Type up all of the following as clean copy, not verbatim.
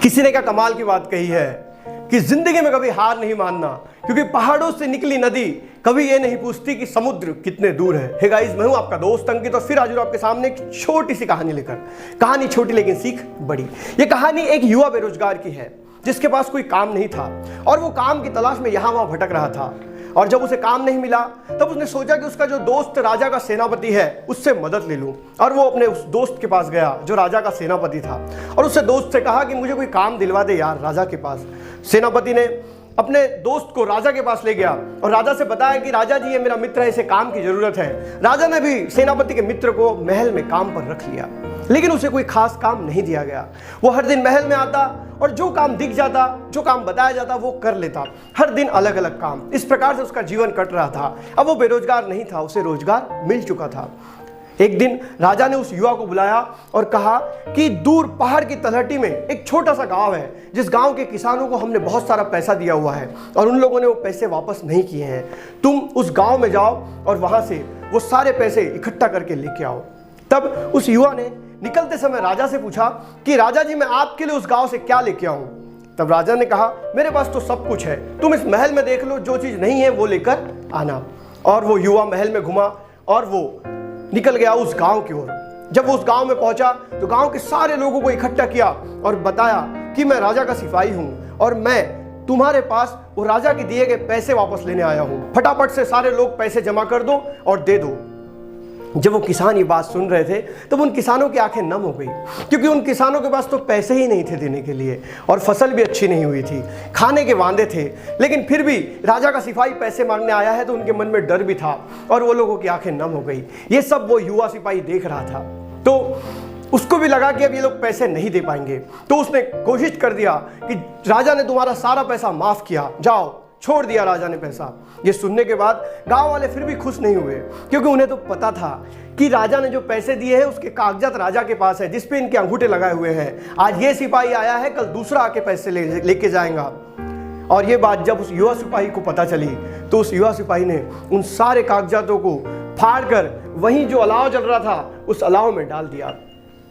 किसी ने क्या कमाल की बात कही है कि जिंदगी में कभी हार नहीं मानना, क्योंकि पहाड़ों से निकली नदी कभी ये नहीं पूछती कि समुद्र कितने दूर है। हे गाइस, मैं हूं आपका दोस्त अंकित और फिर हाजिर हूं आपके सामने एक छोटी सी कहानी लेकर। कहानी छोटी लेकिन सीख बड़ी। ये कहानी एक युवा बेरोजगार की है जिसके पास कोई काम नहीं था और वो काम की तलाश में यहां वहां भटक रहा था। और जब उसे काम नहीं मिला तब उसने सोचा कि उसका जो दोस्त राजा का सेनापति है उससे मदद ले लूं। और वो अपने उस दोस्त के पास गया जो राजा का सेनापति था और उससे दोस्त से कहा कि मुझे कोई काम दिलवा दे यार राजा के पास। सेनापति ने अपने दोस्त को राजा के पास ले गया और राजा से बताया कि राजा जी ये मेरा मित्र है, इसे काम की जरूरत है। राजा ने भी सेनापति के मित्र को महल में काम पर रख लिया, लेकिन उसे कोई खास काम नहीं दिया गया। वो हर दिन महल में आता और जो काम दिख जाता, जो काम बताया जाता वो कर लेता। हर दिन अलग अलग काम। इस प्रकार से उसका जीवन कट रहा था। अब वो बेरोजगार नहीं था, उसे रोजगार मिल चुका था। एक दिन राजा ने उस युवा को बुलाया और कहा कि दूर पहाड़ की तलहटी में एक छोटा सा गांव है, जिस गांव के किसानों को हमने बहुत सारा पैसा दिया हुआ है और उन लोगों ने वो पैसे वापस नहीं किए हैं। तुम उस गांव में जाओ और वहां से वो सारे पैसे इकट्ठा करके लेके आओ। तब उस युवा ने निकलते समय राजा से पूछा कि राजा जी मैं आपके लिए उस गांव से क्या लेके आऊं। तब राजा ने कहा मेरे पास तो सब कुछ है, तुम इस महल में देख लो, जो चीज नहीं है वो लेकर आना। और वो युवा महल में घुमा और वो निकल गया उस गांव की ओर। जब वो उस गांव में पहुंचा तो गांव के सारे लोगों को इकट्ठा किया और बताया कि मैं राजा का सिपाही हूं और मैं तुम्हारे पास वो राजा के दिए गए पैसे वापस लेने आया हूं। फटाफट से सारे लोग पैसे जमा कर दो और दे दो। जब वो किसान ये बात सुन रहे थे तब उन किसानों की आंखें नम हो गई, क्योंकि उन किसानों के पास तो पैसे ही नहीं थे देने के लिए और फसल भी अच्छी नहीं हुई थी, खाने के वांदे थे। लेकिन फिर भी राजा का सिपाही पैसे मांगने आया है तो उनके मन में डर भी था और वो लोगों की आंखें नम हो गई। ये सब वो युवा सिपाही देख रहा था तो उसको भी लगा कि अब ये लोग पैसे नहीं दे पाएंगे। तो उसने कोशिश कर दिया कि राजा ने तुम्हारा सारा पैसा माफ किया, जाओ। छोड़ दिया राजा ने पैसा। ये सुनने के बाद गांव वाले फिर भी खुश नहीं हुए, क्योंकि उन्हें तो पता था कि राजा ने जो पैसे दिए हैं उसके कागजात राजा के पास है, जिसपे इनके अंगूठे लगाए हुए हैं। आज ये सिपाही आया है, कल दूसरा आके पैसे लेके जाएगा। और ये बात जब उस युवा सिपाही को पता चली तो उस युवा सिपाही ने उन सारे कागजातों को फाड़ कर वहीं जो अलाव जल रहा था उस अलाव में डाल दिया।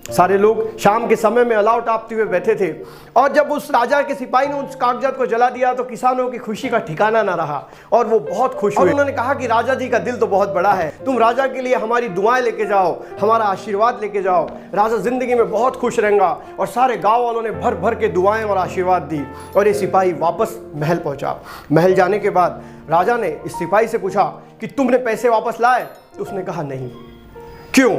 सारे लोग शाम के समय में अलाव टापते हुए बैठे थे और जब उस राजा के सिपाही ने उस कागजात को जला दिया तो किसानों की खुशी का ठिकाना ना रहा और वो बहुत खुश हुए। उन्होंने कहा कि राजा जी का दिल तो बहुत बड़ा है, तुम राजा के लिए हमारी दुआएं लेके जाओ, हमारा आशीर्वाद लेके जाओ, राजा जिंदगी में बहुत खुश रहेगा। और सारे गाँव वालों ने भर भर के दुआएं और आशीर्वाद दी और ये सिपाही वापस महल पहुंचा। महल जाने के बाद राजा ने इस सिपाही से पूछा कि तुमने पैसे वापस लाए? तो उसने कहा नहीं। क्यों?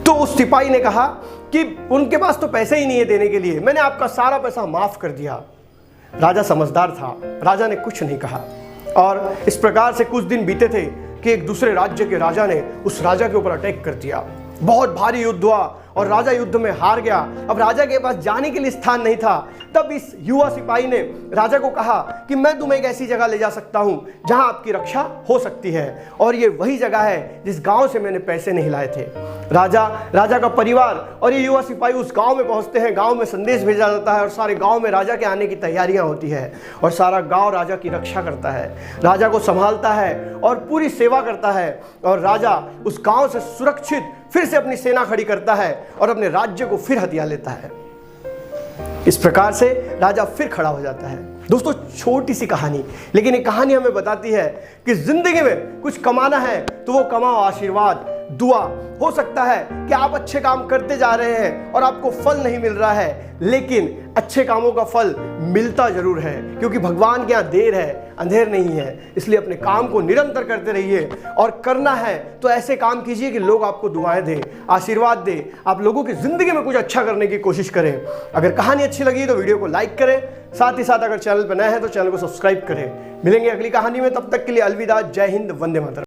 तो उस सिपाही ने कहा कि उनके पास तो पैसे ही नहीं है देने के लिए, मैंने आपका सारा पैसा माफ कर दिया। राजा समझदार था, राजा ने कुछ नहीं कहा। और इस प्रकार से कुछ दिन बीते थे कि एक दूसरे राज्य के राजा ने उस राजा के ऊपर अटैक कर दिया। बहुत भारी युद्ध हुआ और राजा युद्ध में हार गया। अब राजा के पास जाने के लिए स्थान नहीं था। तब इस युवा सिपाही ने राजा को कहा कि मैं तुम्हें एक ऐसी जगह ले जा सकता हूं जहां आपकी रक्षा हो सकती है, और ये वही जगह है जिस गांव से मैंने पैसे नहीं लाए थे। राजा का परिवार और ये युवा सिपाही उस गांव में पहुंचते हैं। गांव में संदेश भेजा जाता है और सारे गांव में राजा के आने की तैयारियां होती है और सारा गांव राजा की रक्षा करता है, राजा को संभालता है और पूरी सेवा करता है। और राजा उस गांव से सुरक्षित फिर से अपनी सेना खड़ी करता है और अपने राज्य को फिर हथिया लेता है। इस प्रकार से राजा फिर खड़ा हो जाता है। दोस्तों, छोटी सी कहानी, लेकिन ये कहानी हमें बताती है कि जिंदगी में कुछ कमाना है तो वो कमाओ आशीर्वाद, दुआ। हो सकता है कि आप अच्छे काम करते जा रहे हैं और आपको फल नहीं मिल रहा है, लेकिन अच्छे कामों का फल मिलता जरूर है, क्योंकि भगवान के यहाँ देर है, अंधेर नहीं है। इसलिए अपने काम को निरंतर करते रहिए और करना है तो ऐसे काम कीजिए कि लोग आपको दुआएं दें, आशीर्वाद दें, आप लोगों की जिंदगी में कुछ अच्छा करने की कोशिश करें। अगर कहानी अच्छी लगी तो वीडियो को लाइक करें, साथ ही साथ अगर चैनल पर नए हैं तो चैनल को सब्सक्राइब करें। मिलेंगे अगली कहानी में, तब तक के लिए अलविदा। जय हिंद, वंदे मातरम।